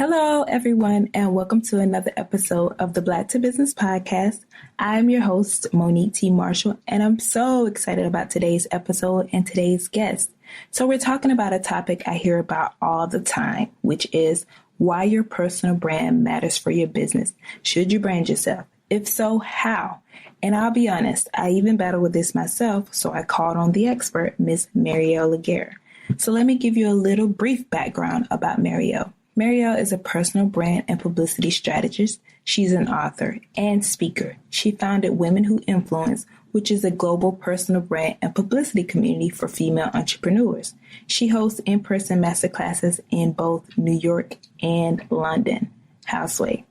Hello, everyone, and welcome to another episode of the Black to Business podcast. I'm your host, Monique T. Marshall, and I'm so excited about today's episode and today's guest. So we're talking about a topic I hear about all the time, which is why your personal brand matters for your business. Should you brand yourself? If so, how? And I'll be honest, I even battle with this myself, so I called on the expert, Miss Marielle Legair. So let me give you a little brief background about Marielle. Marielle is a personal brand and publicity strategist. She's an author and speaker. She founded Women Who Influence, which is a global personal brand and publicity community for female entrepreneurs. She hosts in-person masterclasses in both New York and London. Houseway.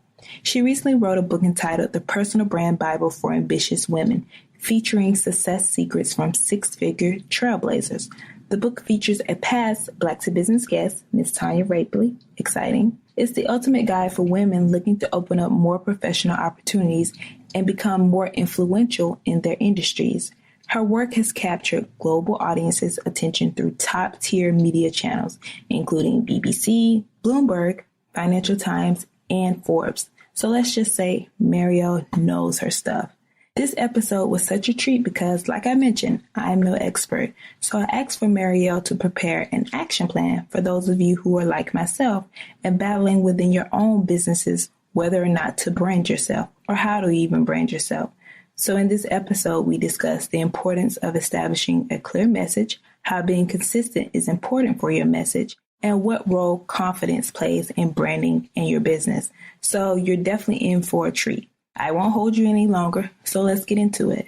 She recently wrote a book entitled The Personal Brand Bible for Ambitious Women, featuring success secrets from six-figure trailblazers. The book features a past Black to Business guest, Ms. Tanya Rapley. Exciting. It's the ultimate guide for women looking to open up more professional opportunities and become more influential in their industries. Her work has captured global audiences' attention through top-tier media channels, including BBC, Bloomberg, Financial Times, and Forbes. So let's just say Marielle knows her stuff. This episode was such a treat because, like I mentioned, I am no expert. So I asked for Marielle to prepare an action plan for those of you who are like myself and battling within your own businesses whether or not to brand yourself or how to even brand yourself. So in this episode, we discussed the importance of establishing a clear message, how being consistent is important for your message, and what role confidence plays in branding in your business. So you're definitely in for a treat. I won't hold you any longer, so let's get into it.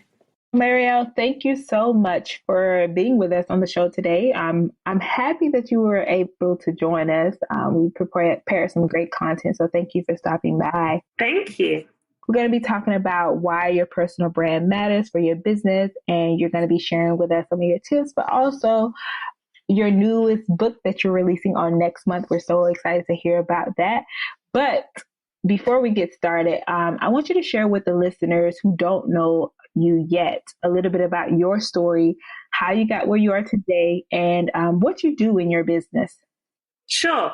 Marielle, thank you so much for being with us on the show today. I'm happy that you were able to join us. We prepared some great content, so thank you for stopping by. Thank you. We're going to be talking about why your personal brand matters for your business, and you're going to be sharing with us some of your tips, but also your newest book that you're releasing on next month. We're so excited to hear about that. But before we get started, I want you to share with the listeners who don't know you yet a little bit about your story, how you got where you are today, and what you do in your business. Sure.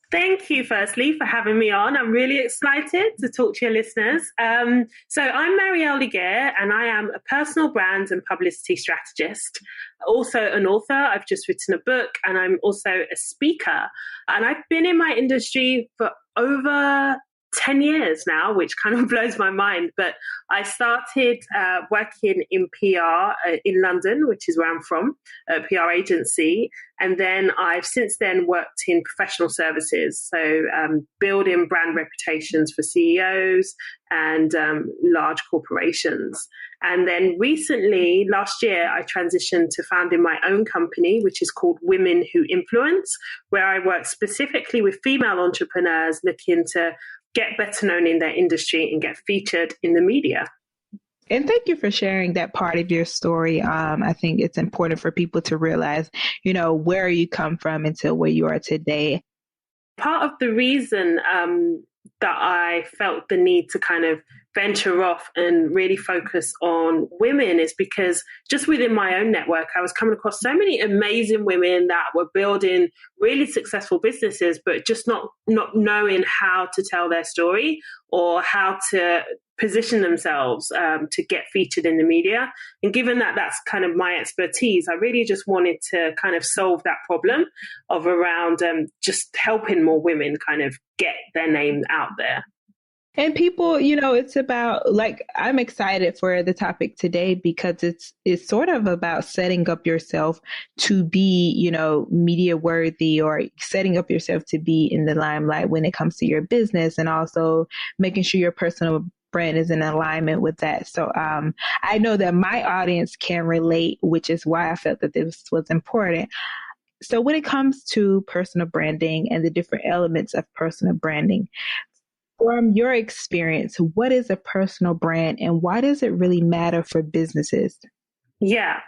Thank you, firstly, for having me on. I'm really excited to talk to your listeners. So I'm Marielle Legair, and I am a personal brand and publicity strategist, also an author. I've just written a book, and I'm also a speaker. And I've been in my industry for over 10 years now, which kind of blows my mind. But I started working in PR in London, which is where I'm from, a PR agency. And then I've since then worked in professional services, so building brand reputations for CEOs and large corporations. And then recently, last year, I transitioned to founding my own company, which is called Women Who Influence, where I work specifically with female entrepreneurs looking to get better known in their industry and get featured in the media. And thank you for sharing that part of your story. I think it's important for people to realize, where you come from until where you are today. Part of the reason that I felt the need to kind of venture off and really focus on women is because just within my own network, I was coming across so many amazing women that were building really successful businesses, but just not knowing how to tell their story or how to position themselves to get featured in the media. And given that that's kind of my expertise, I really just wanted to kind of solve that problem of around just helping more women kind of get their name out there. And people, it's about, I'm excited for the topic today because it's sort of about setting up yourself to be, media worthy, or setting up yourself to be in the limelight when it comes to your business, and also making sure your personal brand is in alignment with that. So I know that my audience can relate, which is why I felt that this was important. So when it comes to personal branding and the different elements of personal branding, from your experience, what is a personal brand and why does it really matter for businesses? Yeah.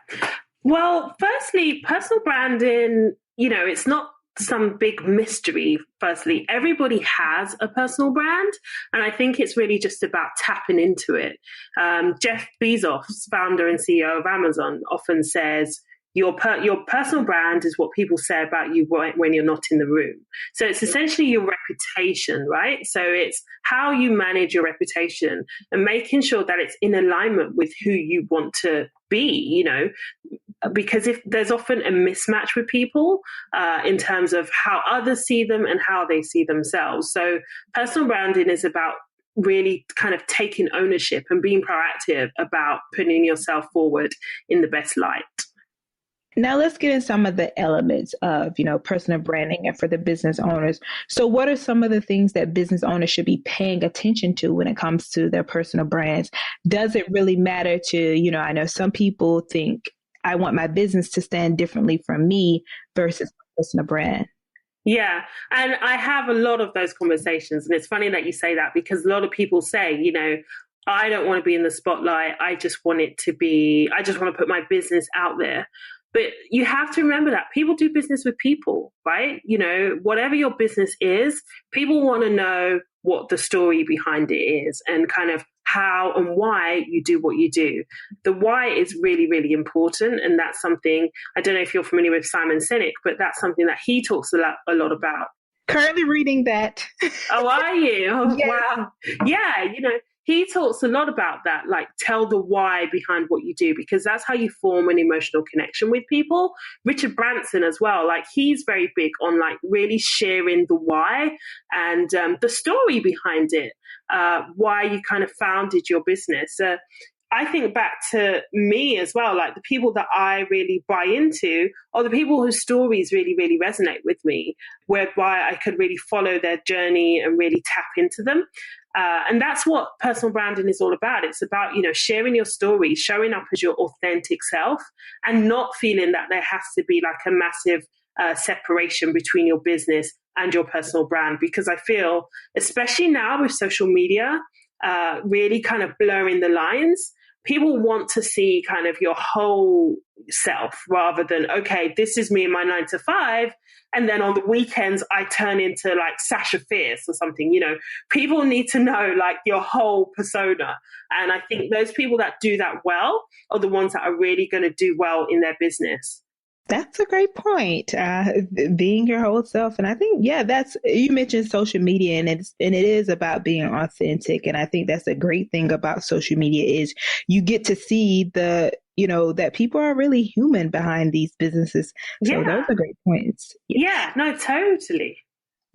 Well, firstly, personal branding, it's not some big mystery. Firstly, everybody has a personal brand, and I think it's really just about tapping into it. Jeff Bezos, founder and CEO of Amazon, often says, your personal brand is what people say about you when you're not in the room. So it's essentially your reputation, right? So it's how you manage your reputation and making sure that it's in alignment with who you want to be, because if there's often a mismatch with people in terms of how others see them and how they see themselves. So personal branding is about really kind of taking ownership and being proactive about putting yourself forward in the best light. Now let's get in some of the elements of, personal branding and for the business owners. So what are some of the things that business owners should be paying attention to when it comes to their personal brands? Does it really matter to, I know some people think I want my business to stand differently from me versus personal brand. Yeah. And I have a lot of those conversations. And it's funny that you say that because a lot of people say, I don't want to be in the spotlight. I just want to put my business out there. But you have to remember that people do business with people, right? Whatever your business is, people want to know what the story behind it is and kind of how and why you do what you do. The why is really, really important. And that's something, I don't know if you're familiar with Simon Sinek, but that's something that he talks a lot about. Currently reading that. Oh, are you? Oh, yes. Wow. Yeah, he talks a lot about that, like tell the why behind what you do, because that's how you form an emotional connection with people. Richard Branson as well, like he's very big on like really sharing the why and the story behind it, why you kind of founded your business. I think back to me as well, like the people that I really buy into are the people whose stories really, really resonate with me, whereby I could really follow their journey and really tap into them. And that's what personal branding is all about. It's about, sharing your story, showing up as your authentic self and not feeling that there has to be like a massive separation between your business and your personal brand. Because I feel, especially now with social media, really kind of blurring the lines, people want to see kind of your whole self rather than, okay, this is me in my 9 to 5. And then on the weekends, I turn into like Sasha Fierce or something. People need to know like your whole persona. And I think those people that do that well are the ones that are really going to do well in their business. That's a great point. Being your whole self. And I think, you mentioned social media and it is about being authentic. And I think that's a great thing about social media is you get to see that people are really human behind these businesses. So those are great points. Yeah, no, totally.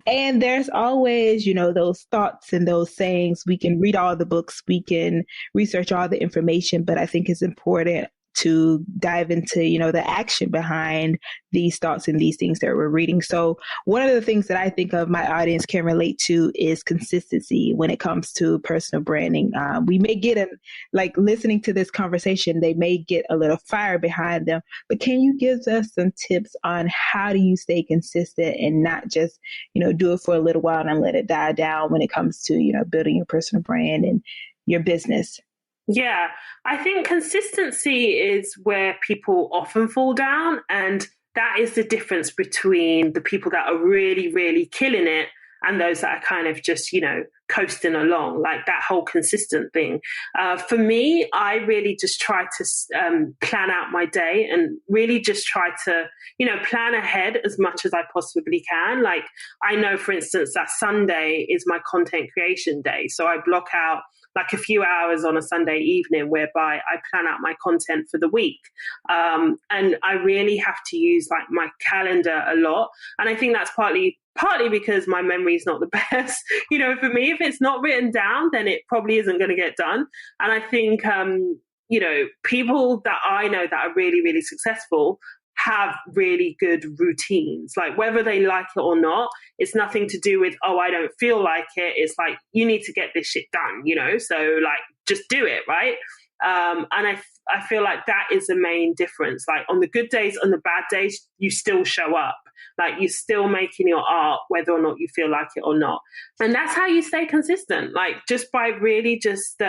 And there's always, those thoughts and those sayings. We can read all the books, we can research all the information, but I think it's important to dive into, the action behind these thoughts and these things that we're reading. So one of the things that I think of my audience can relate to is consistency when it comes to personal branding. We may get listening to this conversation, they may get a little fire behind them, but can you give us some tips on how do you stay consistent and not just, do it for a little while and let it die down when it comes to, building your personal brand and your business? Yeah, I think consistency is where people often fall down. And that is the difference between the people that are really, really killing it and those that are kind of just, coasting along, like that whole consistent thing. For me, I really just try to plan out my day and really just try to, plan ahead as much as I possibly can. Like I know, for instance, that Sunday is my content creation day. So I block out like a few hours on a Sunday evening whereby I plan out my content for the week. And I really have to use like my calendar a lot. And I think that's partly because my memory is not the best. For me, if it's not written down, then it probably isn't going to get done. And I think, people that I know that are really, really successful have really good routines, like whether they like it or not. It's nothing to do with, oh, I don't feel like it. It's like, you need to get this shit done, so like, just do it. Right. And I feel like that is the main difference. Like on the good days, on the bad days, you still show up. Like you're still making your art, whether or not you feel like it or not. And that's how you stay consistent. Like just by really just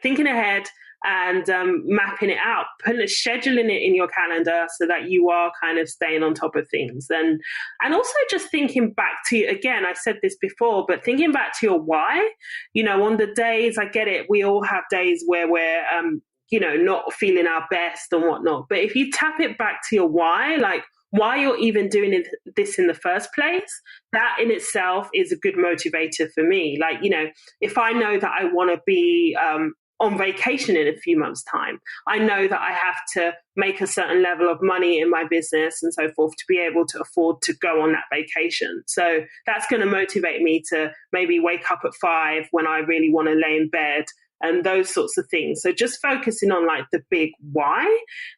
thinking ahead and mapping it out, scheduling it in your calendar so that you are kind of staying on top of things. And also just thinking back to, again, I said this before, but thinking back to your why, on the days, I get it, we all have days where we're not feeling our best and whatnot. But if you tap it back to your why, like why you're even doing this in the first place, that in itself is a good motivator for me. Like, if I know that I want to be on vacation in a few months' time, I know that I have to make a certain level of money in my business and so forth to be able to afford to go on that vacation. So that's going to motivate me to maybe wake up at 5 when I really want to lay in bed and those sorts of things. So just focusing on like the big why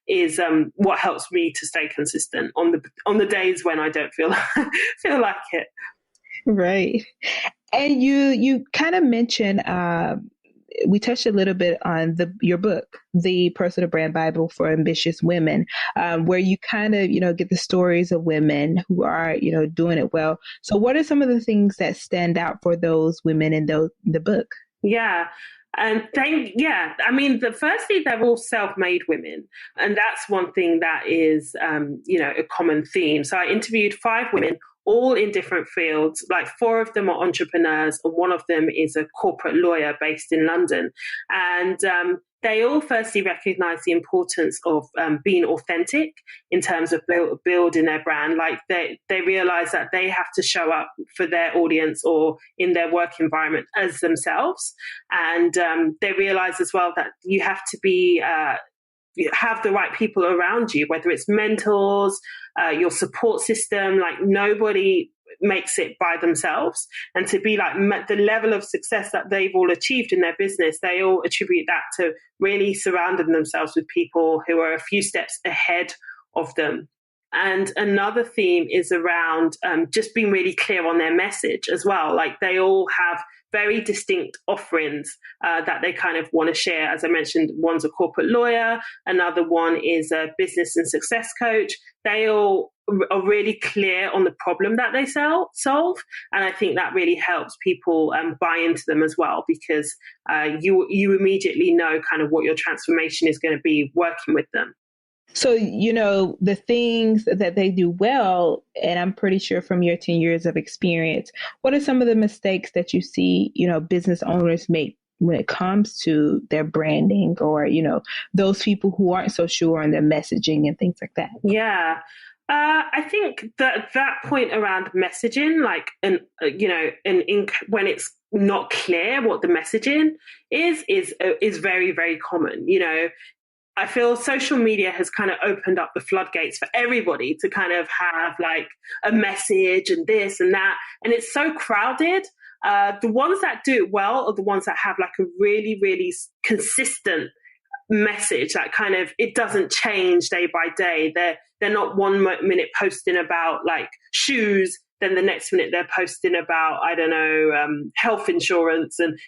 is what helps me to stay consistent on the days when I don't feel like it. Right. And you kind of mentioned, we touched a little bit on your book, The Personal Brand Bible for Ambitious Women, where you kind of, get the stories of women who are, doing it well. So what are some of the things that stand out for those women in the book? Yeah. Firstly, they're all self-made women. And that's one thing that is, a common theme. So I interviewed 5 women, all in different fields. Like 4 of them are entrepreneurs and 1 of them is a corporate lawyer based in London. And they all firstly recognize the importance of being authentic in terms of building their brand. Like they realize that they have to show up for their audience or in their work environment as themselves. And they realize as well that you have to be have the right people around you, whether it's mentors, your support system. Like nobody makes it by themselves, and to be like the level of success that they've all achieved in their business, they all attribute that to really surrounding themselves with people who are a few steps ahead of them. And another theme is around just being really clear on their message as well. Like they all have very distinct offerings that they kind of want to share. As I mentioned, one's a corporate lawyer, another one is a business and success coach. They all are really clear on the problem that they solve. And I think that really helps people buy into them as well, because you immediately know kind of what your transformation is going to be working with them. So, the things that they do well, and I'm pretty sure from your 10 years of experience, what are some of the mistakes that you see, business owners make when it comes to their branding or, those people who aren't so sure on their messaging and things like that? Yeah. I think that point around messaging, like, when it's not clear what the messaging is very, very common. I feel social media has kind of opened up the floodgates for everybody to kind of have like a message and this and that. And it's so crowded. The ones that do it well are the ones that have like a really, really consistent message that kind of, it doesn't change day by day. They're not 1 minute posting about like shoes, then the next minute they're posting about, I don't know, health insurance. And,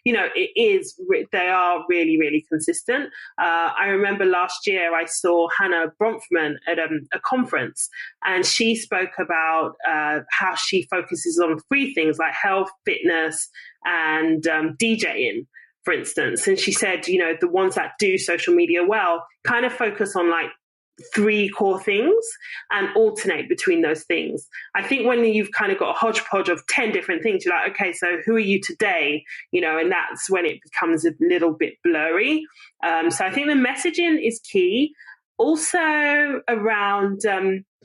they are really, really consistent. I remember last year I saw Hannah Bronfman at a conference, and she spoke about how she focuses on 3 things like health, fitness, and DJing, for instance. And she said, the ones that do social media well kind of focus on like 3 core things and alternate between those things. I think when you've kind of got a hodgepodge of 10 different things, you're like, okay, so who are you today? And that's when it becomes a little bit blurry. So I think the messaging is key. Also around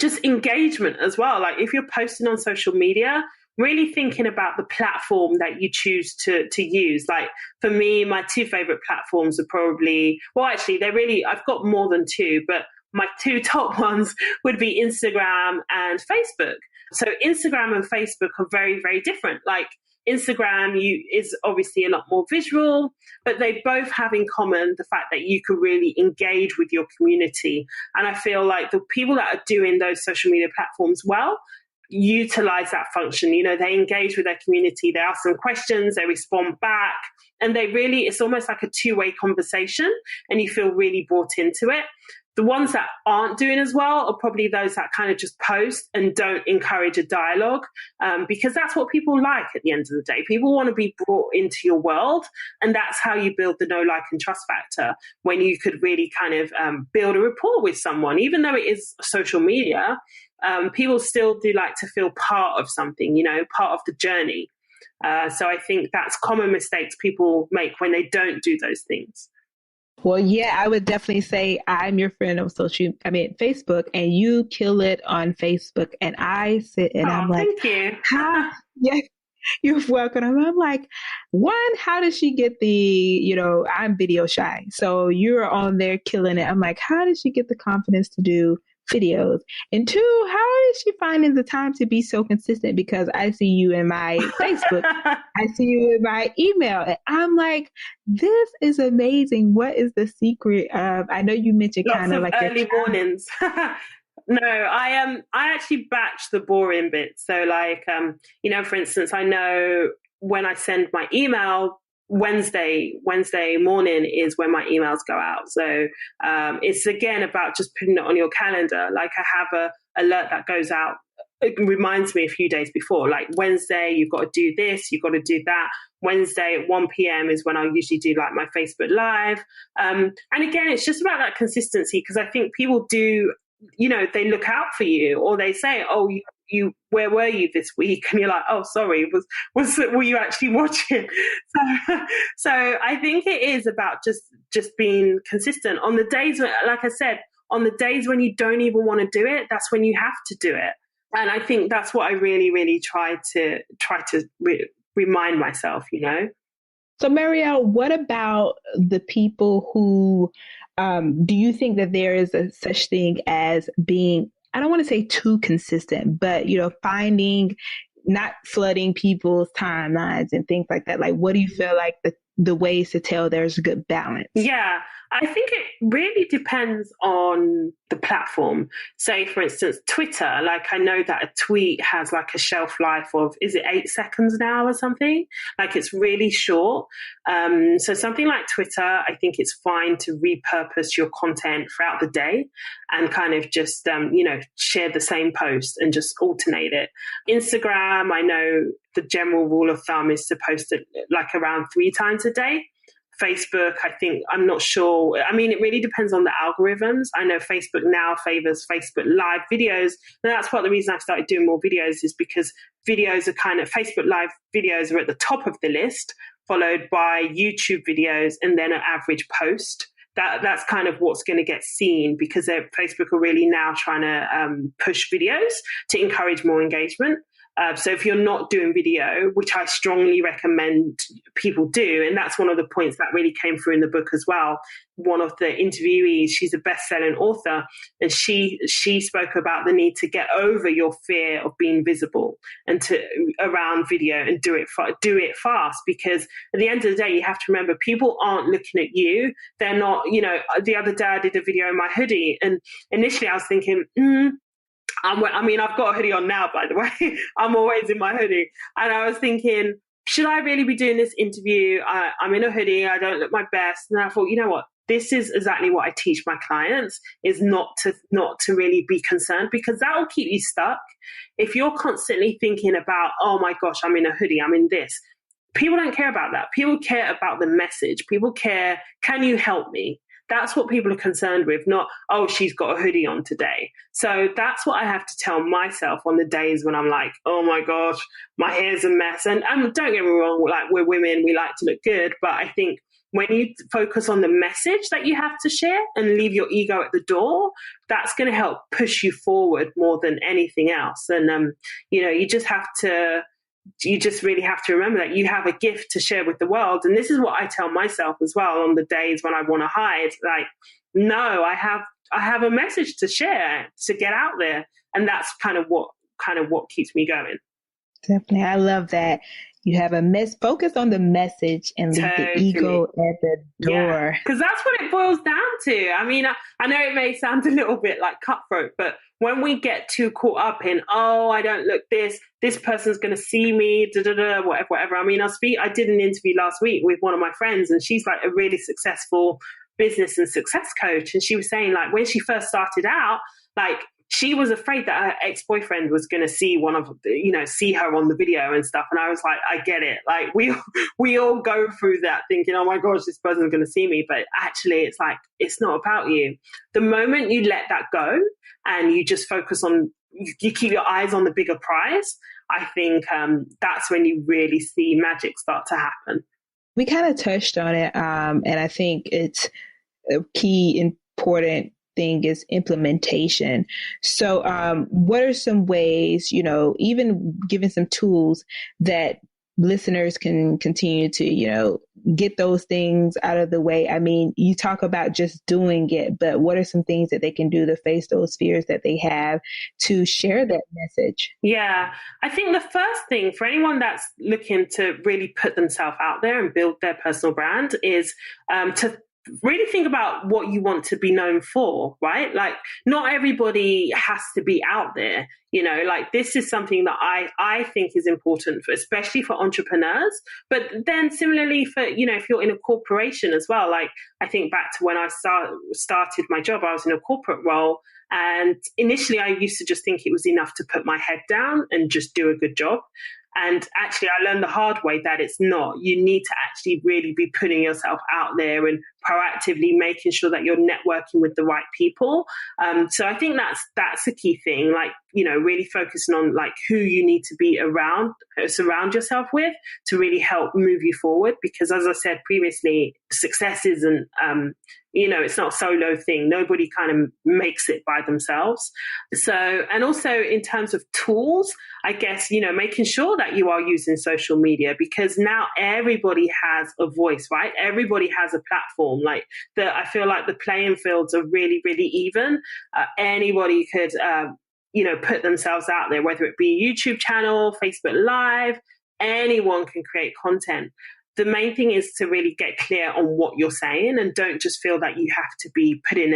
just engagement as well. Like if you're posting on social media, really thinking about the platform that you choose to use. Like for me, my 2 favorite platforms are probably, I've got more than 2, but my 2 top ones would be Instagram and Facebook. So Instagram and Facebook are very, very different. Like Instagram is obviously a lot more visual, but they both have in common the fact that you can really engage with your community. And I feel like the people that are doing those social media platforms well utilize that function. They engage with their community, they ask them questions, they respond back, and it's almost like a 2-way conversation, and you feel really brought into it. The ones that aren't doing as well are probably those that kind of just post and don't encourage a dialogue, because that's what people like at the end of the day. People want to be brought into your world, and that's how you build the know, like, and trust factor, when you could really kind of build a rapport with someone. Even though it is social media, people still do like to feel part of something, part of the journey. So I think that's common mistakes people make when they don't do those things. Well, yeah, I would definitely say I'm your friend on Facebook, and you kill it on Facebook. And I sit and I'm Oh, like, thank you. how? Yeah, you're welcome. I'm like, one, how does she get I'm video shy. So you're on there killing it. I'm like, how did she get the confidence to do videos? And two, how is she finding the time to be so consistent? Because I see you in my Facebook, I see you in my email, and I'm like, this is amazing. What is the secret of, I know you mentioned Lots kind of of like early mornings. No, I actually batch the boring bits. So for instance, I know when I send my email, Wednesday morning is when my emails go out. So it's again about just putting it on your calendar. Like I have a alert that goes out. It reminds me a few days before, like Wednesday, you've got to do this, you've got to do that. Wednesday at 1 p.m. is when I usually do like my Facebook Live. And again, it's just about that consistency, because I think people do, they look out for you, or they say, oh, you where were you this week? And you're like, oh, sorry, were you actually watching? So I think it is about just being consistent on the days when, like I said, on the days when you don't even want to do it, that's when you have to do it. And I think that's what I really, really try to remind myself, So, Marielle, what about the people who, do you think that there is a such thing as being, I don't want to say too consistent, but, finding, not flooding people's timelines and things like that? Like, what do you feel like the ways to tell there's a good balance? Yeah, I think it really depends on the platform. Say, for instance, Twitter, like I know that a tweet has like a shelf life of, is it 8 seconds now or something? Like it's really short. So something like Twitter, I think it's fine to repurpose your content throughout the day and kind of just, share the same post and just alternate it. Instagram, I know the general rule of thumb is to post it like around 3 times a day. Facebook, I'm not sure. I mean, it really depends on the algorithms. I know Facebook now favors Facebook Live videos. And that's part of the reason I've started doing more videos, is because videos are Facebook Live videos are at the top of the list, followed by YouTube videos and then an average post. That's kind of what's going to get seen, because Facebook are really now trying to push videos to encourage more engagement. So if you're not doing video, which I strongly recommend people do, and that's one of the points that really came through in the book as well. One of the interviewees, she's a best-selling author, and she spoke about the need to get over your fear of being visible and around video and do it fast, because at the end of the day, you have to remember people aren't looking at you. They're not, the other day I did a video in my hoodie, and initially I was thinking, I've got a hoodie on now, by the way. I'm always in my hoodie. And I was thinking, should I really be doing this interview? I'm in a hoodie. I don't look my best. And I thought, you know what? This is exactly what I teach my clients, is not to really be concerned, because that will keep you stuck. If you're constantly thinking about, oh my gosh, I'm in a hoodie, I'm in this. People don't care about that. People care about the message. People care, can you help me? That's what people are concerned with, not, oh, she's got a hoodie on today. So that's what I have to tell myself on the days when I'm like, oh my gosh, my hair's a mess. And don't get me wrong, like we're women, we like to look good. But I think when you focus on the message that you have to share and leave your ego at the door, that's going to help push you forward more than anything else. And, you just really have to remember that you have a gift to share with the world. And this is what I tell myself as well on the days when I want to hide. Like, no, I have a message to share, to get out there. And that's kind of what keeps me going. Definitely. I love that. You have focus on the message and leave the ego at the door. Because that's what it boils down to. I mean, I know it may sound a little bit like cutthroat, but when we get too caught up in, oh, I don't look this person's going to see me, whatever. I mean, I did an interview last week with one of my friends, and she's like a really successful business and success coach. And she was saying, like, when she first started out, like, she was afraid that her ex-boyfriend was going to see see her on the video and stuff. And I was like, I get it. Like we all go through that thinking, oh my gosh, this person's going to see me. But actually it's like, it's not about you. The moment you let that go and you just focus on, you keep your eyes on the bigger prize, I think that's when you really see magic start to happen. We kind of touched on it. And I think it's a key important thing is implementation. So what are some ways, even giving some tools that listeners can continue to, get those things out of the way? I mean, you talk about just doing it, but what are some things that they can do to face those fears that they have to share that message? Yeah, I think the first thing for anyone that's looking to really put themselves out there and build their personal brand is to really think about what you want to be known for, right? Like, not everybody has to be out there, like this is something that I think is important for, especially for entrepreneurs, but then similarly for, if you're in a corporation as well. Like, I think back to when I started my job, I was in a corporate role. And initially I used to just think it was enough to put my head down and just do a good job. And actually, I learned the hard way that it's not. You need to actually really be putting yourself out there and proactively making sure that you're networking with the right people. So I think that's a key thing. Like, really focusing on like who you need to be around, surround yourself with to really help move you forward. Because as I said previously, success isn't, it's not a solo thing. Nobody kind of makes it by themselves. So, and also in terms of tools, I guess, making sure that you are using social media, because now everybody has a voice, right? Everybody has a platform. Like, I feel like the playing fields are really, really even. Anybody could, put themselves out there, whether it be a YouTube channel, Facebook Live, anyone can create content. The main thing is to really get clear on what you're saying and don't just feel that you have to be putting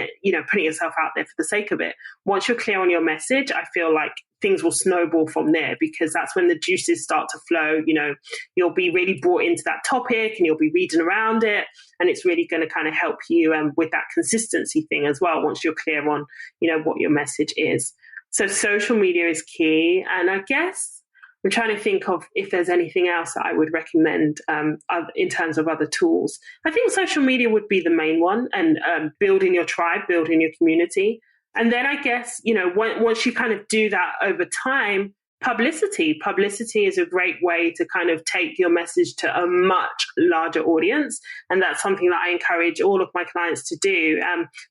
yourself out there for the sake of it. Once you're clear on your message, I feel like things will snowball from there, because that's when the juices start to flow. You'll be really brought into that topic and you'll be reading around it. And it's really going to kind of help you with that consistency thing as well, once you're clear on, what your message is. So social media is key. And I guess I'm trying to think of if there's anything else that I would recommend in terms of other tools. I think social media would be the main one, and building your tribe, building your community. And then I guess, once you kind of do that over time, publicity is a great way to kind of take your message to a much larger audience. And that's something that I encourage all of my clients to do,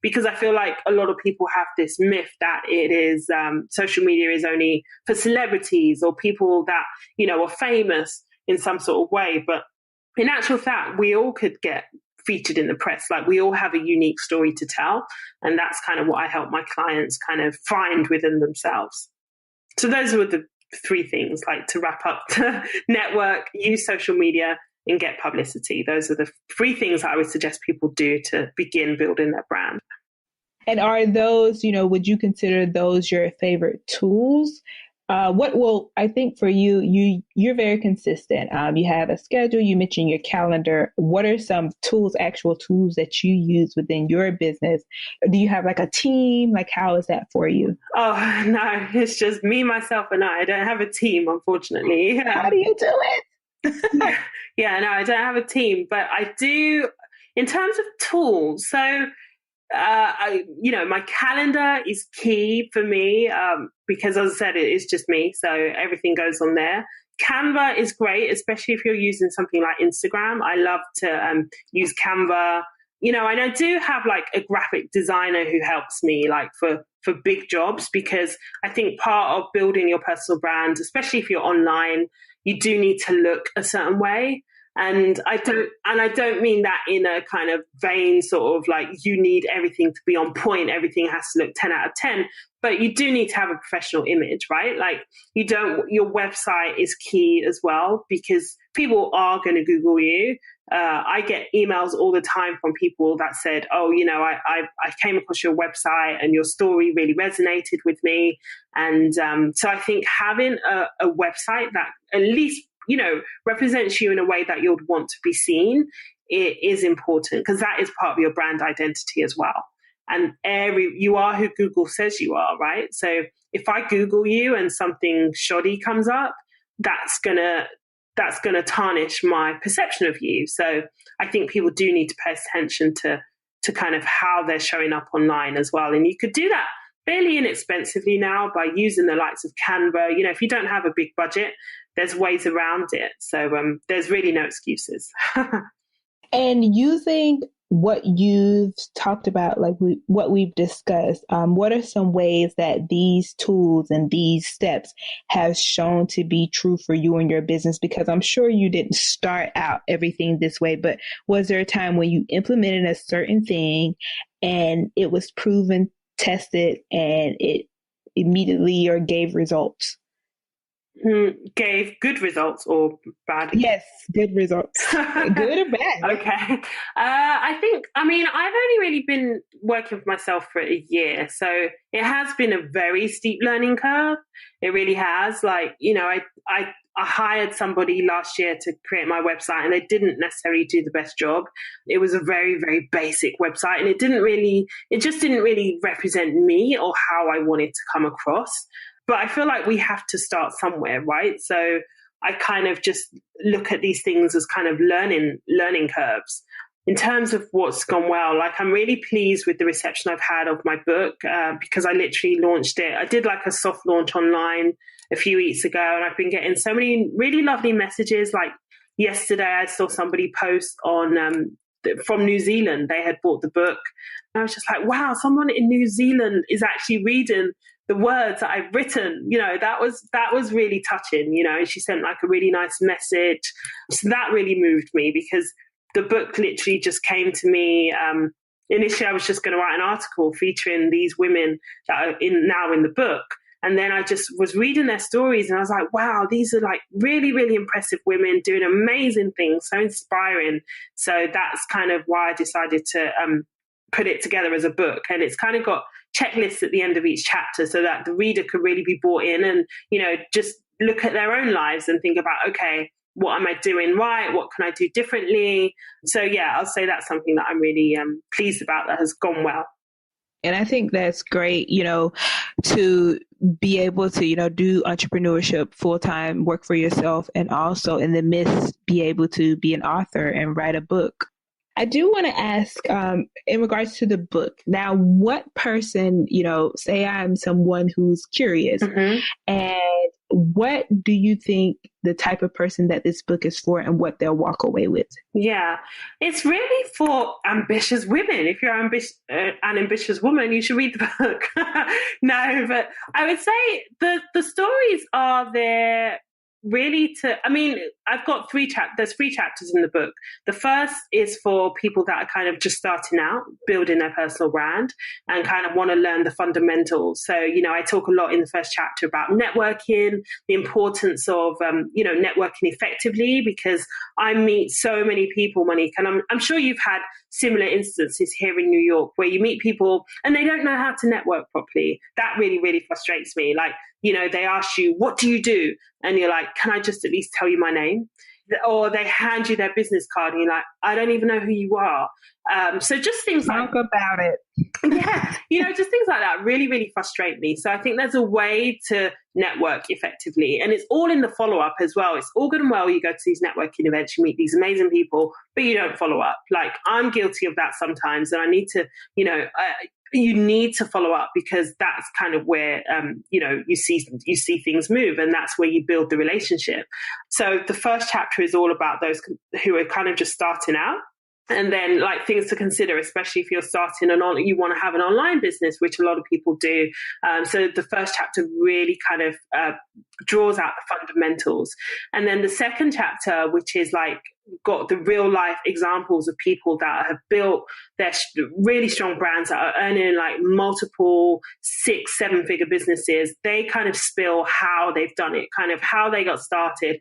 because I feel like a lot of people have this myth that it is social media is only for celebrities or people that, are famous in some sort of way. But in actual fact, we all could get featured in the press. Like, we all have a unique story to tell. And that's kind of what I help my clients kind of find within themselves. So those were the three things, like, to wrap up: to network, use social media, and get publicity. Those are the three things that I would suggest people do to begin building their brand. And are those, would you consider those your favorite tools? I think for you're very consistent. You have a schedule, you mentioned your calendar. What are some actual tools that you use within your business? Do you have like a team? Like, how is that for you? Oh, no, it's just me, myself, and I don't have a team, unfortunately. How do you do it? Yeah, no, I don't have a team, but I do in terms of tools. So, my calendar is key for me, because, as I said, it is just me. So everything goes on there. Canva is great, especially if you're using something like Instagram. I love to use Canva, and I do have like a graphic designer who helps me like for big jobs, because I think part of building your personal brand, especially if you're online, you do need to look a certain way. And I don't mean that in a kind of vain sort of like you need everything to be on point, everything has to look 10 out of 10, but you do need to have a professional image, right? Like, your website is key as well, because people are going to Google you. I get emails all the time from people that said, oh, I came across your website and your story really resonated with me. And so I think having a website that at least represents you in a way that you'd want to be seen, it is important, because that is part of your brand identity as well. And you are who Google says you are, right? So if I Google you and something shoddy comes up, that's gonna tarnish my perception of you. So I think people do need to pay attention to kind of how they're showing up online as well. And you could do that fairly inexpensively now by using the likes of Canva. If you don't have a big budget, there's ways around it. So there's really no excuses. And using what you've talked about, like what we've discussed, what are some ways that these tools and these steps have shown to be true for you and your business? Because I'm sure you didn't start out everything this way, but was there a time when you implemented a certain thing and it was proven, tested, and it immediately or gave results? Gave good results or bad? Yes, good results. Good or bad? Okay. I mean, I've only really been working for myself for a year. So it has been a very steep learning curve. It really has. Like, I hired somebody last year to create my website and they didn't necessarily do the best job. It was a very, very basic website and it just didn't really represent me or how I wanted to come across. But I feel like we have to start somewhere, right? So I kind of just look at these things as kind of learning curves. In terms of what's gone well, like I'm really pleased with the reception I've had of my book because I literally launched it. I did like a soft launch online a few weeks ago and I've been getting so many really lovely messages. Like yesterday, I saw somebody post on from New Zealand. They had bought the book. And I was just like, wow, someone in New Zealand is actually reading the words that I've written. That was really touching, and she sent like a really nice message. So that really moved me because the book literally just came to me. Initially, I was just going to write an article featuring these women that are now in the book. And then I just was reading their stories and I was like, wow, these are like really, really impressive women doing amazing things, so inspiring. So that's kind of why I decided to put it together as a book. And it's kind of got checklists at the end of each chapter so that the reader could really be brought in and, just look at their own lives and think about, okay, what am I doing right? What can I do differently? So yeah, I'll say that's something that I'm really pleased about that has gone well. And I think that's great, to be able to, do entrepreneurship full-time, work for yourself, and also in the midst, be able to be an author and write a book. I do want to ask, in regards to the book, now, what person, say I'm someone who's curious, and what do you think the type of person that this book is for and what they'll walk away with? Yeah, it's really for ambitious women. If you're an ambitious woman, you should read the book. No, but I would say the stories are there really I've got there's 3 chapters in the book. The first is for people that are kind of just starting out, building their personal brand and kind of want to learn the fundamentals. So, I talk a lot in the first chapter about networking, the importance of, networking effectively, because I meet so many people, Monique, and I'm sure you've had similar instances here in New York where you meet people and they don't know how to network properly. That really, really frustrates me. Like, they ask you, what do you do? And you're like, can I just at least tell you my name? Or they hand you their business card and you're like, I don't even know who you are. So just things Talk about it. Yeah, just things like that really, really frustrate me. So I think there's a way to network effectively. And it's all in the follow-up as well. It's all good and well, you go to these networking events, you meet these amazing people, but you don't follow up. Like, I'm guilty of that sometimes. And I need to, you need to follow up because that's kind of where, you see things move and that's where you build the relationship. So the first chapter is all about those who are kind of just starting out. And then like things to consider, especially if you're starting you want to have an online business, which a lot of people do. So the first chapter really kind of draws out the fundamentals. And then the second chapter, which is like got the real life examples of people that have built their really strong brands that are earning like multiple 6-7 figure businesses. They kind of spill how they've done it, kind of how they got started.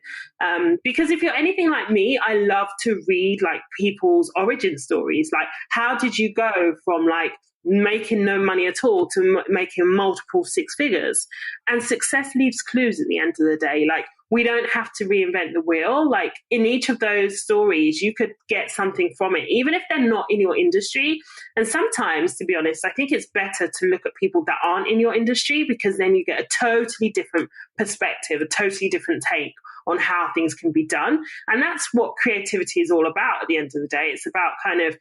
Because if you're anything like me, I love to read like people's origin stories. Like, how did you go from like making no money at all to making multiple 6 figures? And success leaves clues at the end of the day. Like, we don't have to reinvent the wheel. Like, in each of those stories, you could get something from it, even if they're not in your industry. And sometimes, to be honest, I think it's better to look at people that aren't in your industry, because then you get a totally different perspective, a totally different take on how things can be done. And that's what creativity is all about at the end of the day. It's about kind of,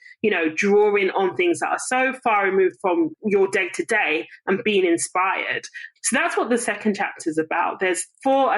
drawing on things that are so far removed from your day to day and being inspired. So that's what the second chapter is about. There's 4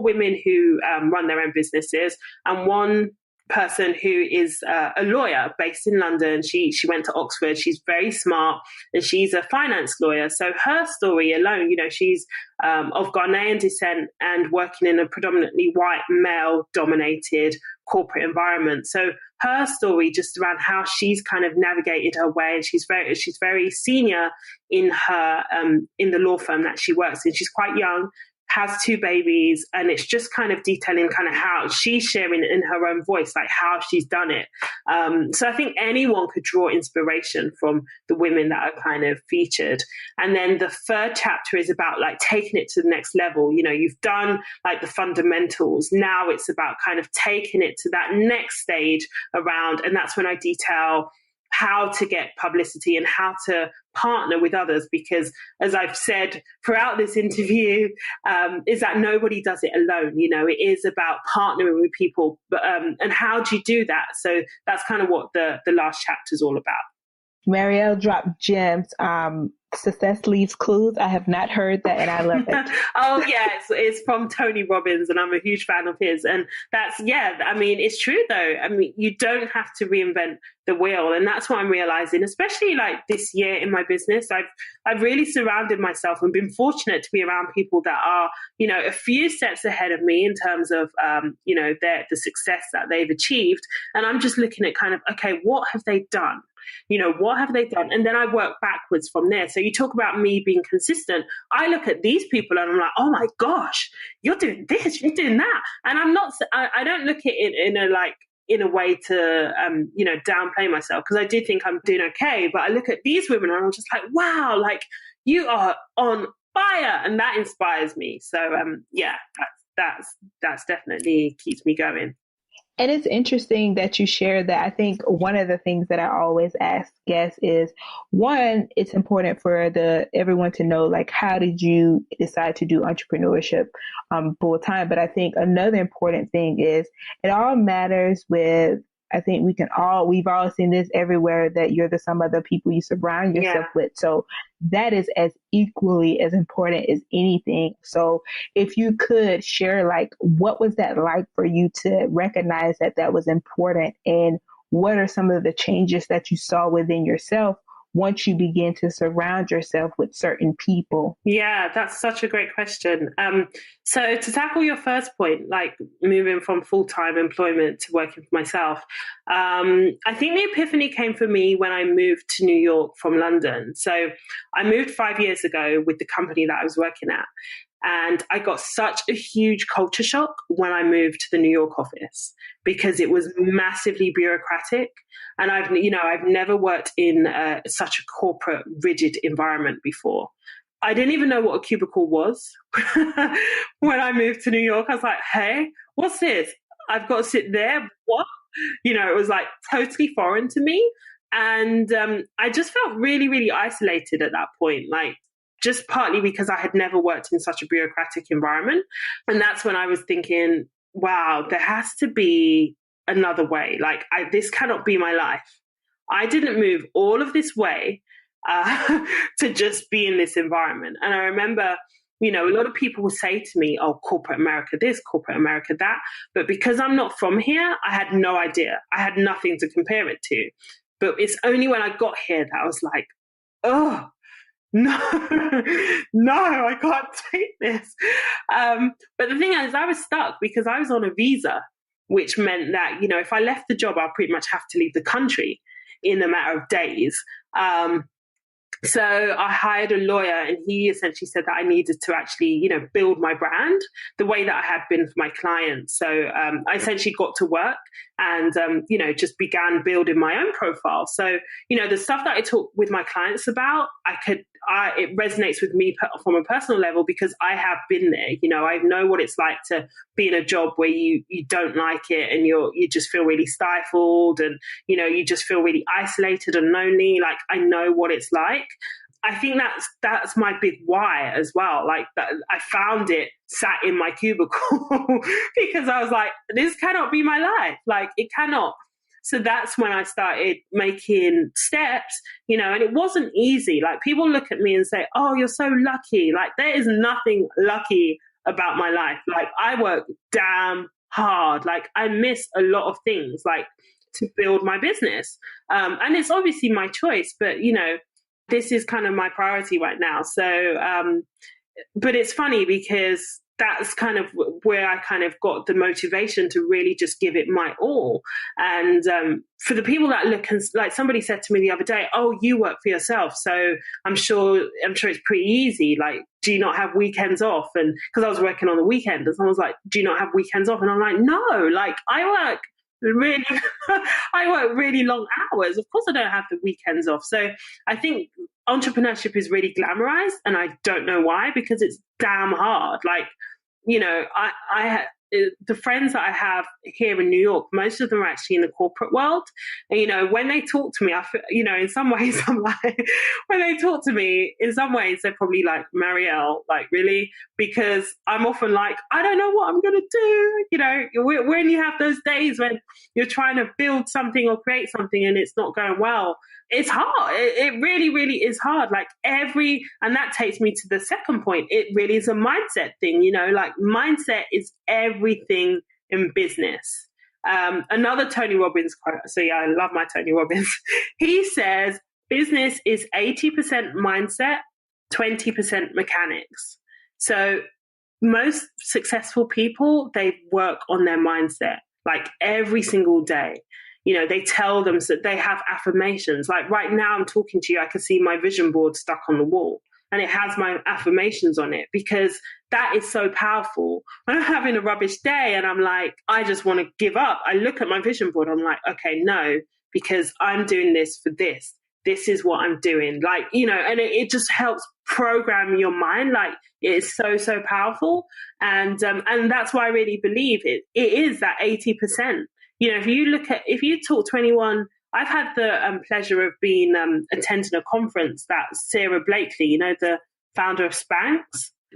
women who run their own businesses and one person who is a lawyer based in London. She went to Oxford. She's very smart, and she's a finance lawyer. So her story alone, she's of Ghanaian descent and working in a predominantly white, male-dominated corporate environment. So her story just around how she's kind of navigated her way, and she's very senior in her in the law firm that she works in. She's quite young, has 2 babies, and it's just kind of detailing kind of how she's sharing in her own voice, like how she's done it. So I think anyone could draw inspiration from the women that are kind of featured. And then the third chapter is about like taking it to the next level. You've done like the fundamentals. Now it's about kind of taking it to that next stage around, and that's when I detail how to get publicity and how to partner with others, because as I've said throughout this interview, is that nobody does it alone. It is about partnering with people, and how do you do that? So that's kind of what the last chapter is all about. Marielle dropped gems. Success leaves clues. I have not heard that, and I love it. Oh, yeah. It's from Tony Robbins, and I'm a huge fan of his. And it's true, though. You don't have to reinvent the wheel. And that's what I'm realizing, especially like this year in my business. I've really surrounded myself and been fortunate to be around people that are, a few steps ahead of me in terms of, the success that they've achieved. And I'm just looking at kind of, okay, what have they done? What have they done? And then I work backwards from there. So you talk about me being consistent. I look at these people and I'm like, oh my gosh, you're doing this, you're doing that. And I don't look at it in a way to, downplay myself, because I do think I'm doing okay. But I look at these women and I'm just like, wow, like you are on fire. And that inspires me. So, that's definitely keeps me going. And it's interesting that you share that. I think one of the things that I always ask guests is, one, it's important for everyone to know, like, how did you decide to do entrepreneurship full time? But I think another important thing is it all matters with, I think we've all seen this everywhere, that you're the sum of the people you surround yourself with. So that is as equally as important as anything. So if you could share, like, what was that like for you to recognize that was important, and what are some of the changes that you saw within yourself once you begin to surround yourself with certain people? Yeah, that's such a great question. So to tackle your first point, like moving from full-time employment to working for myself, I think the epiphany came for me when I moved to New York from London. So I moved 5 years ago with the company that I was working at. And I got such a huge culture shock when I moved to the New York office, because it was massively bureaucratic. And I've never worked in such a corporate, rigid environment before. I didn't even know what a cubicle was when I moved to New York. I was like, hey, what's this? I've got to sit there. What? It was like totally foreign to me. And I just felt really, really isolated at that point. Like, just partly because I had never worked in such a bureaucratic environment. And that's when I was thinking, wow, there has to be another way. Like, this cannot be my life. I didn't move all of this way to just be in this environment. And I remember, a lot of people would say to me, oh, corporate America this, corporate America that. But because I'm not from here, I had no idea. I had nothing to compare it to. But it's only when I got here that I was like, oh, no, I can't take this. But the thing is, I was stuck because I was on a visa, which meant that, if I left the job, I'll pretty much have to leave the country in a matter of days. So I hired a lawyer, and he essentially said that I needed to actually, build my brand the way that I had been for my clients. So I essentially got to work and, just began building my own profile. So, the stuff that I talk with my clients about, it resonates with me from a personal level, because I have been there. I know what it's like to be in a job where you don't like it, and you just feel really stifled, and, you just feel really isolated and lonely. Like, I know what it's like. I think that's my big why as well. Like, that I found it sat in my cubicle because I was like, this cannot be my life. Like, it cannot. So that's when I started making steps, and it wasn't easy. Like, people look at me and say, oh, you're so lucky. Like, there is nothing lucky about my life. Like, I work damn hard. Like I miss a lot of things, like to build my business. And it's obviously my choice, but this is kind of my priority right now. So, but it's funny because that's kind of where I kind of got the motivation to really just give it my all. And for the people that look, and like somebody said to me the other day, oh, you work for yourself, so I'm sure it's pretty easy. Like, do you not have weekends off? And because I was working on the weekend, and someone was like, do you not have weekends off? And I'm like, no, like I work really long hours. Of course I don't have the weekends off. So I think entrepreneurship is really glamorized, and I don't know why, because it's damn hard. Like, the friends that I have here in New York, most of them are actually in the corporate world. And, when they talk to me, I feel, in some ways I'm like, when they talk to me, in some ways they're probably like, Marielle, like really? Because I'm often like, I don't know what I'm going to do. When you have those days when you're trying to build something or create something and it's not going well, it's hard. It really, really is hard. Like and that takes me to the second point. It really is a mindset thing, like mindset is everything in business. Another Tony Robbins quote. So yeah, I love my Tony Robbins. He says, business is 80% mindset, 20% mechanics. So most successful people, they work on their mindset like every single day. They tell them that they have affirmations. Like right now I'm talking to you, I can see my vision board stuck on the wall and it has my affirmations on it, because that is so powerful. When I'm having a rubbish day and I'm like, I just want to give up, I look at my vision board, I'm like, okay, no, because I'm doing this for this. This is what I'm doing. Like, and it just helps program your mind. Like it is so, so powerful. And that's why I really believe it is that 80%. If you talk to anyone, I've had the pleasure of being attending a conference that Sarah Blakely, the founder of Spanx,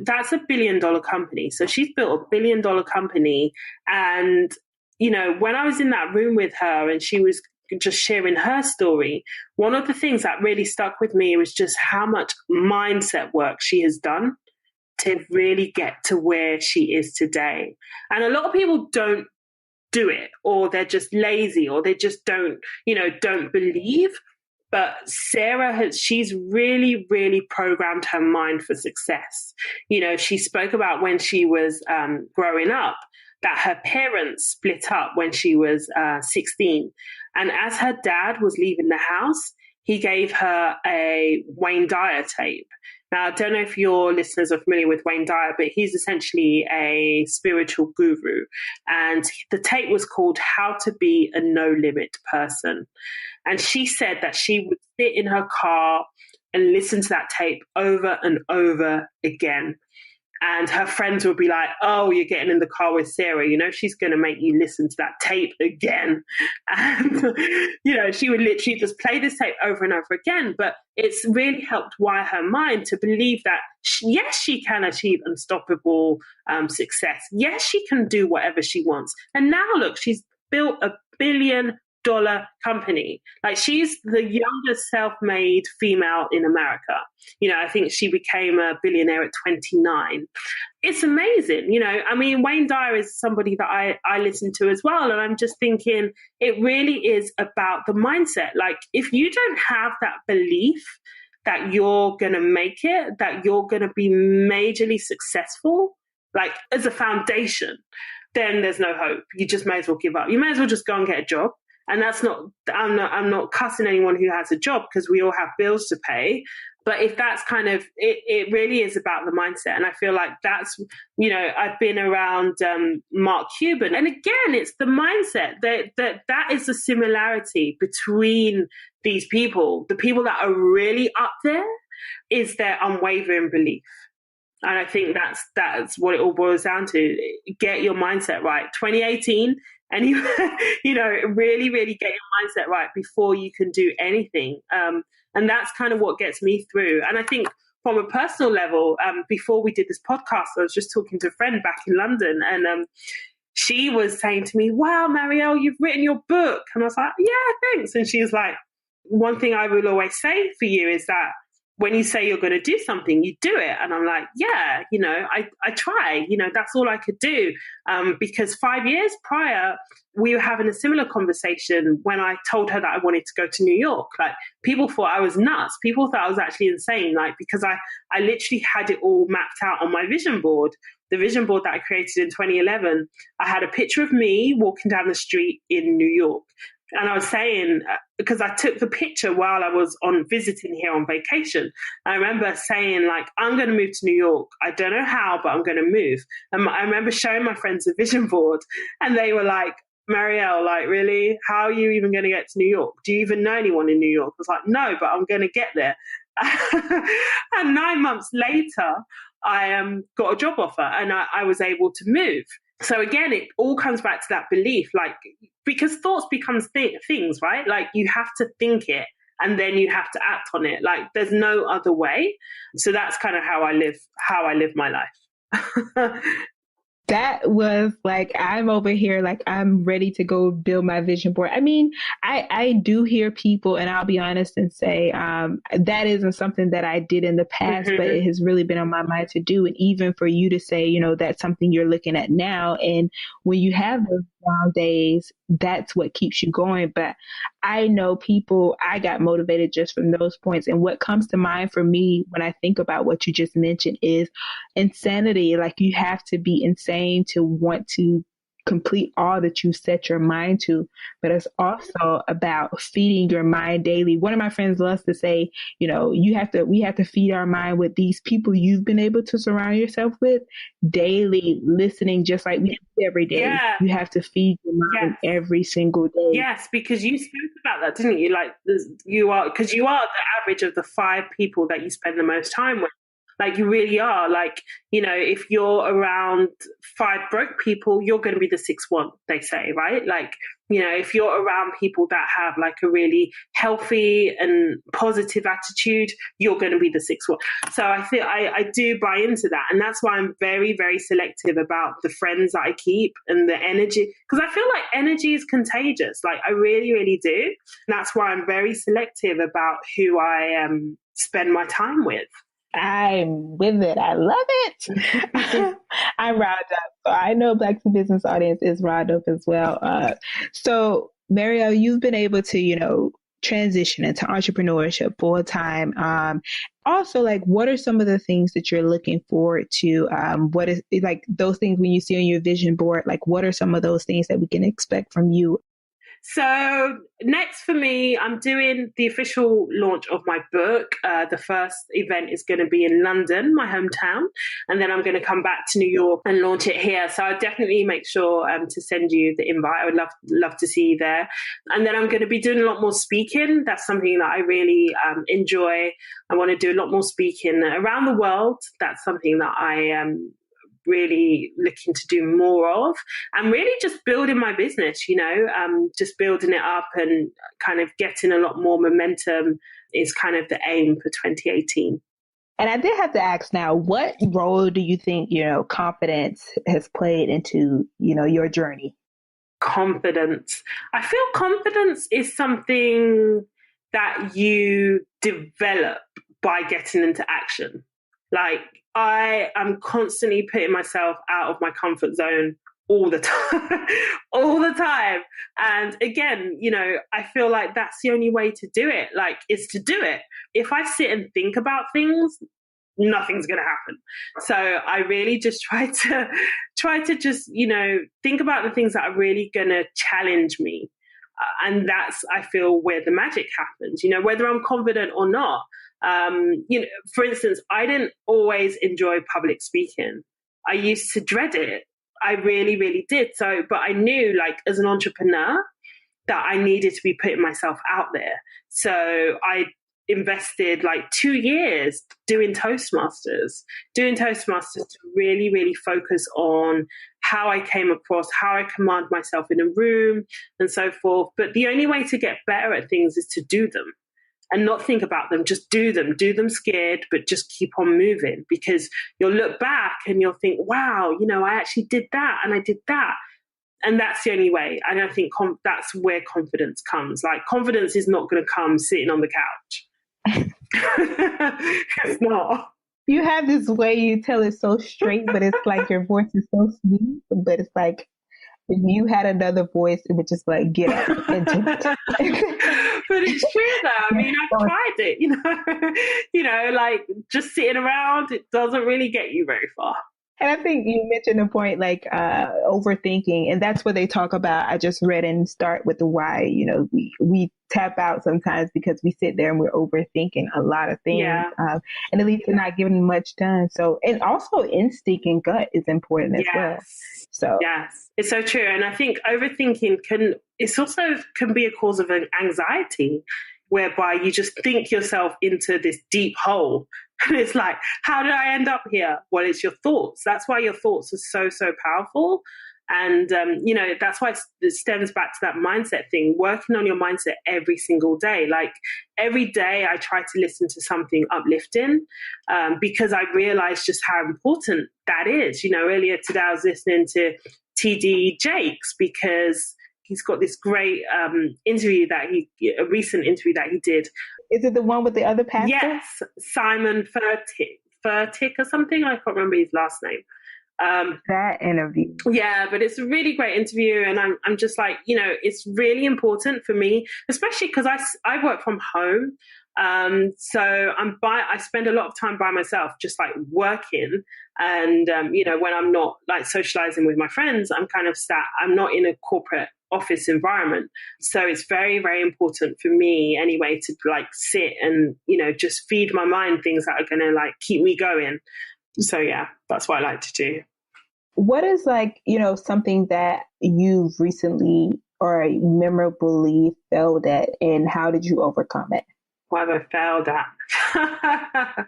that's $1 billion company. So she's built $1 billion company. And, when I was in that room with her and she was just sharing her story, one of the things that really stuck with me was just how much mindset work she has done to really get to where she is today. And a lot of people don't do it, or they're just lazy, or they just don't believe. But she's really, really programmed her mind for success. She spoke about when she was growing up that her parents split up when she was 16. And as her dad was leaving the house, he gave her a Wayne Dyer tape. Now, I don't know if your listeners are familiar with Wayne Dyer, but he's essentially a spiritual guru. And the tape was called How to Be a No Limit Person. And she said that she would sit in her car and listen to that tape over and over again. And her friends would be like, oh, you're getting in the car with Sarah, she's going to make you listen to that tape again. And, she would literally just play this tape over and over again. But it's really helped wire her mind to believe that, yes, she can achieve unstoppable success. Yes, she can do whatever she wants. And now, look, she's built $1 billion company. Like she's the youngest self-made female in America. I think she became a billionaire at 29. It's amazing. Wayne Dyer is somebody that I listen to as well. And I'm just thinking it really is about the mindset. Like if you don't have that belief that you're going to make it, that you're going to be majorly successful, like as a foundation, then there's no hope. You just may as well give up. You may as well just go and get a job. And that's not, I'm not cussing anyone who has a job, because we all have bills to pay. But if that's kind of, it really is about the mindset. And I feel like that's, I've been around Mark Cuban. And again, it's the mindset that is the similarity between these people. The people that are really up there is their unwavering belief. And I think that's what it all boils down to. Get your mindset right. 2018, and you really, really get your mindset right before you can do anything. And that's kind of what gets me through. And I think from a personal level, before we did this podcast, I was just talking to a friend back in London, and she was saying to me, wow, Marielle, you've written your book. And I was like, yeah, thanks. And she was like, one thing I will always say for you is that when you say you're going to do something, you do it. And I'm like, yeah, I try, that's all I could do. Because 5 years prior, we were having a similar conversation when I told her that I wanted to go to New York. Like, people thought I was nuts. People thought I was actually insane, like, because I literally had it all mapped out on my vision board. The vision board that I created in 2011, I had a picture of me walking down the street in New York. And I was saying, because I took the picture while I was on visiting here on vacation, I remember saying, like, I'm going to move to New York. I don't know how, but I'm going to move. And I remember showing my friends the vision board, and they were like, Marielle, like, really? How are you even going to get to New York? Do you even know anyone in New York? I was like, no, but I'm going to get there. And 9 months later, I got a job offer, and I was able to move. So again, it all comes back to that belief, like, because thoughts becomes things, right? Like, you have to think it and then you have to act on it. Like, there's no other way. So that's kind of how I live my life. That was like, I'm over here, like, I'm ready to go build my vision board. I mean, I do hear people, and I'll be honest and say, that isn't something that I did in the past, but it has really been on my mind to do. And even for you to say, that's something you're looking at now. And when you have those down days, that's what keeps you going. But I know people, I got motivated just from those points. And what comes to mind for me when I think about what you just mentioned is insanity. Like, you have to be insane to want to complete all that you set your mind to, but it's also about feeding your mind daily. One of my friends loves to say, we have to feed our mind with these people you've been able to surround yourself with daily, listening, just like we do every day. Yeah. You have to feed your mind every single day. Yes, because you spoke about that, didn't you? Like, you are the average of the 5 people that you spend the most time with. Like, you really are. Like, if you're around 5 broke people, you're going to be the 6th one, they say, right? Like, if you're around people that have like a really healthy and positive attitude, you're going to be the 6th one. So I feel I do buy into that. And that's why I'm very, very selective about the friends that I keep and the energy, because I feel like energy is contagious. Like, I really, really do. And that's why I'm very selective about who I spend my time with. I'm with it. I love it. I'm riled up. So I know Black to Business audience is riled up as well. So Marielle, you've been able to, transition into entrepreneurship full time. Also, like, what are some of the things that you're looking forward to? What is like those things when you see on your vision board? Like, what are some of those things that we can expect from you? So next for me, I'm doing the official launch of my book. The first event is going to be in London, my hometown, and then I'm going to come back to New York and launch it here. So I'll definitely make sure to send you the invite. I would love to see you there. And then I'm going to be doing a lot more speaking. That's something that I really enjoy. I want to do a lot more speaking around the world. That's something that I am really looking to do more of, and really just building my business, just building it up and kind of getting a lot more momentum is kind of the aim for 2018. And I did have to ask now, what role do you think, confidence has played into, your journey? Confidence. I feel confidence is something that you develop by getting into action. Like, I am constantly putting myself out of my comfort zone all the time, all the time. And again, I feel like that's the only way to do it, like, is to do it. If I sit and think about things, nothing's going to happen. So I really just try to just, think about the things that are really going to challenge me. And that's, I feel, where the magic happens, whether I'm confident or not. For instance, I didn't always enjoy public speaking. I used to dread it. I really, really did. So, but I knew, like, as an entrepreneur, that I needed to be putting myself out there. So I invested like 2 years doing Toastmasters to really, really focus on how I came across, how I command myself in a room and so forth. But the only way to get better at things is to do them. And not think about them, just do them scared, but just keep on moving, because you'll look back and you'll think, wow, I actually did that and I did that. And that's the only way. And I think that's where confidence comes. Like, confidence is not going to come sitting on the couch. It's not. You have this way you tell it so straight, but it's like your voice is so sweet. But it's like if you had another voice, it would just like get up into it. But it's true though. I mean, I've tried it, like just sitting around, it doesn't really get you very far. And I think you mentioned a point like overthinking, and that's what they talk about. I just read and start with the why. We tap out sometimes because we sit there and we're overthinking a lot of things, and it leads to not getting much done. So, and also instinct and gut is important as well. So yes, it's so true. And I think overthinking can be a cause of an anxiety, whereby you just think yourself into this deep hole. And it's like, how did I end up here? Well, it's your thoughts. That's why your thoughts are so, so powerful. And, that's why it stems back to that mindset thing, working on your mindset every single day. Like every day I try to listen to something uplifting because I realize just how important that is. Earlier today I was listening to TD Jakes because he's got this great a recent interview that he did. Is it the one with the other pastor? Yes, Simon Furtick or something. I can't remember his last name. That interview. Yeah, but it's a really great interview. And I'm just like, it's really for me, especially because I work from home. So I spend a lot of time by myself, just like working. And, when I'm not like socializing with my friends, I'm kind of I'm not in a corporate office environment. So it's very, very important for me anyway to like sit and, just feed my mind things that are going to like keep me going. So yeah, that's what I like to do. What is like, something that you've recently or memorably failed at, and how did you overcome it? What have I failed at?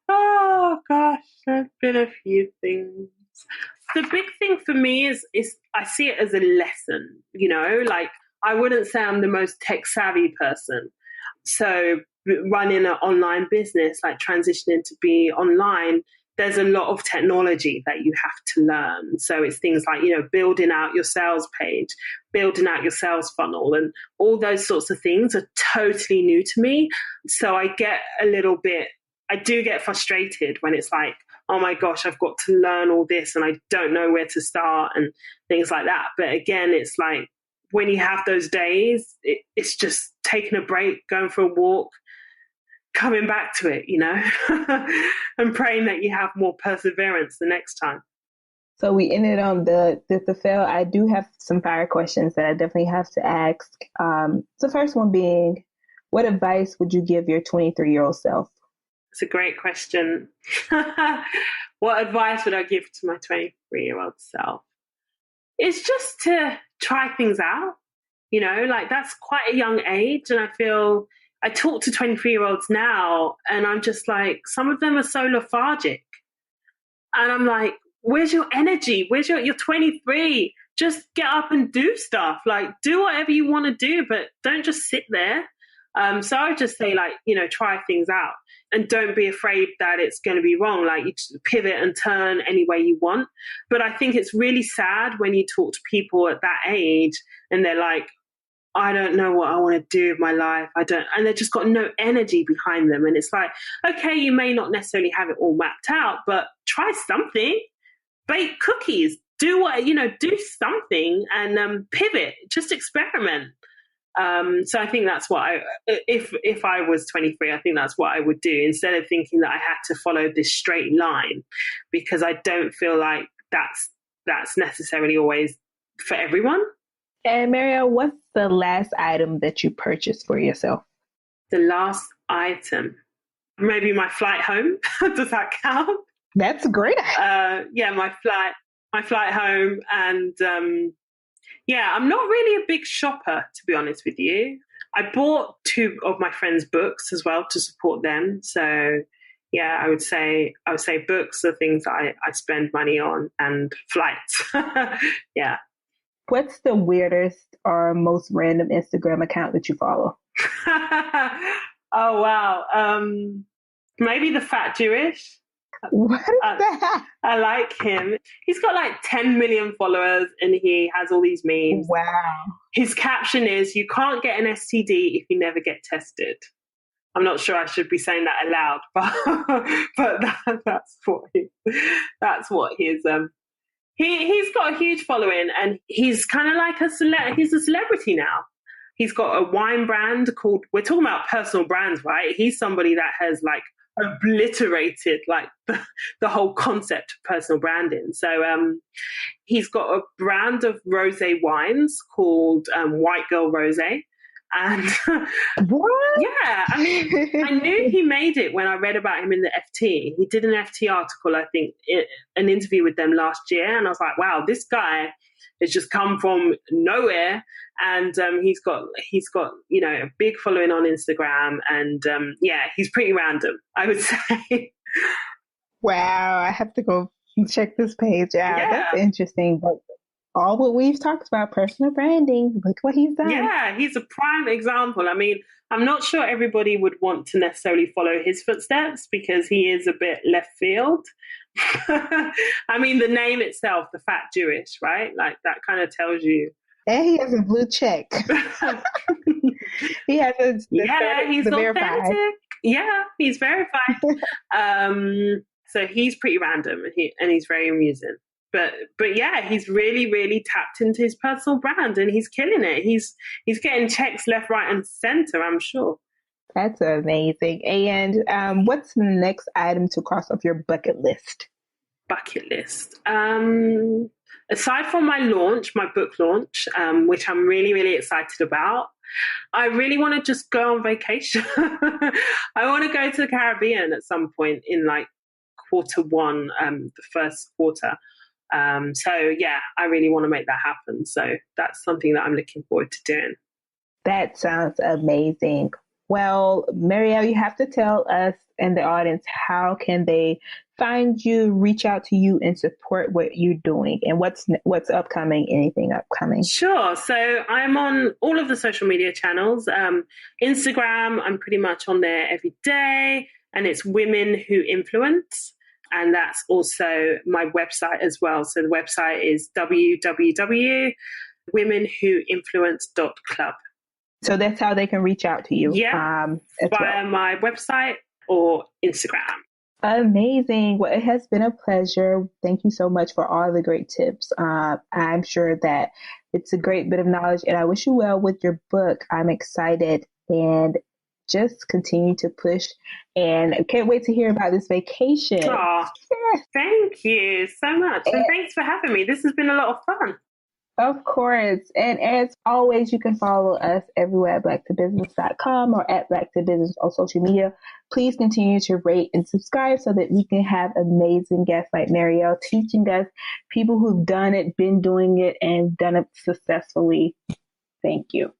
Oh gosh, there's been a few things. The big thing for me is I see it as a lesson, like I wouldn't say I'm the most tech savvy person. So running an online business, like transitioning to be online, there's a lot of technology that you have to learn. So it's things like, building out your sales page, building out your sales funnel, and all those sorts of things are totally new to me. So I do get frustrated when it's like, oh my gosh, I've got to learn all this and I don't know where to start and things like that. But again, it's like when you have those days, it's just taking a break, going for a walk, coming back to it, and praying that you have more perseverance the next time. So we ended on the fail. I do have some fire questions that I definitely have to ask. The first one being, what advice would you give your 23-year-old self? It's a great question. What advice would I give to my 23-year-old self? It's just to try things out. Like that's quite a young age. And I feel I talk to 23-year-olds now and I'm just like, some of them are so lethargic. And I'm like, where's your energy? You're 23. Just get up and do stuff. Like do whatever you want to do, but don't just sit there. So I would just say like, try things out and don't be afraid that it's going to be wrong. Like you just pivot and turn any way you want. But I think it's really sad when you talk to people at that age and they're like, I don't know what I want to do with my life. And they've just got no energy behind them. And it's like, okay, you may not necessarily have it all mapped out, but try something, bake cookies, do something and pivot, just experiment. So I think that's what if I was 23, I think that's what I would do instead of thinking that I had to follow this straight line, because I don't feel like that's necessarily always for everyone. And Marielle, what's the last item that you purchased for yourself? The last item, maybe my flight home. Does that count? That's great. Yeah, my flight home, and I'm not really a big shopper, to be honest with you. I bought 2 of my friends' books as well to support them. So yeah, I would say books are things that I spend money on, and flights. Yeah. What's the weirdest or most random Instagram account that you follow? Oh, wow. Maybe the Fat Jewish. What is that? I like him. He's got like 10 million followers and he has all these memes. Wow. His caption is, you can't get an STD if you never get tested. I'm not sure I should be saying that aloud, that's what his he's got a huge following, and he's kind of like he's a celebrity now. He's got a wine brand called, we're talking about personal brands, right? He's somebody that has like obliterated like the whole concept of personal branding. So he's got a brand of rosé wines called White Girl Rosé. And what? Yeah, I mean, I knew he made it when I read about him in the FT. He did an FT article, I think, an interview with them last year, and I was like, wow, this guy has just come from nowhere, and he's got a big following on Instagram, and he's pretty random, I would say. Wow, I have to go check this page out. Yeah. That's interesting, but all what we've talked about, personal branding, look what he's done. Yeah, he's a prime example. I mean, I'm not sure everybody would want to necessarily follow his footsteps because he is a bit left field. I mean, the name itself, the Fat Jewish, right? Like that kind of tells you. And he has a blue check. He has he's authentic. Yeah, he's verified. So he's pretty random, and he's very amusing. But yeah, he's really, really tapped into his personal brand, and he's killing it. He's getting checks left, right, and center, I'm sure. That's amazing. And what's the next item to cross off your bucket list? Aside from my book launch, which I'm really, really excited about, I really want to just go on vacation. I want to go to the Caribbean at some point in like Q1, the first quarter. I really want to make that happen. So that's something that I'm looking forward to doing. That sounds amazing. Well, Marielle, you have to tell us and the audience, how can they find you, reach out to you, and support what you're doing, and what's upcoming, anything upcoming? Sure. So I'm on all of the social media channels. Instagram, I'm pretty much on there every day, and it's Women Who Influence. And that's also my website as well. So the website is www.womenwhoinfluence.club. So that's how they can reach out to you. Yeah, via my website or Instagram. Amazing. Well, it has been a pleasure. Thank you so much for all the great tips. I'm sure that it's a great bit of knowledge, and I wish you well with your book. I'm excited, and just continue to push, and I can't wait to hear about this vacation. Oh, thank you so much. And thanks for having me. This has been a lot of fun. Of course. And as always, you can follow us everywhere at blacktobusiness.com or at blacktobusiness on social media. Please continue to rate and subscribe so that we can have amazing guests like Marielle teaching us, people who've done it, been doing it, and done it successfully. Thank you.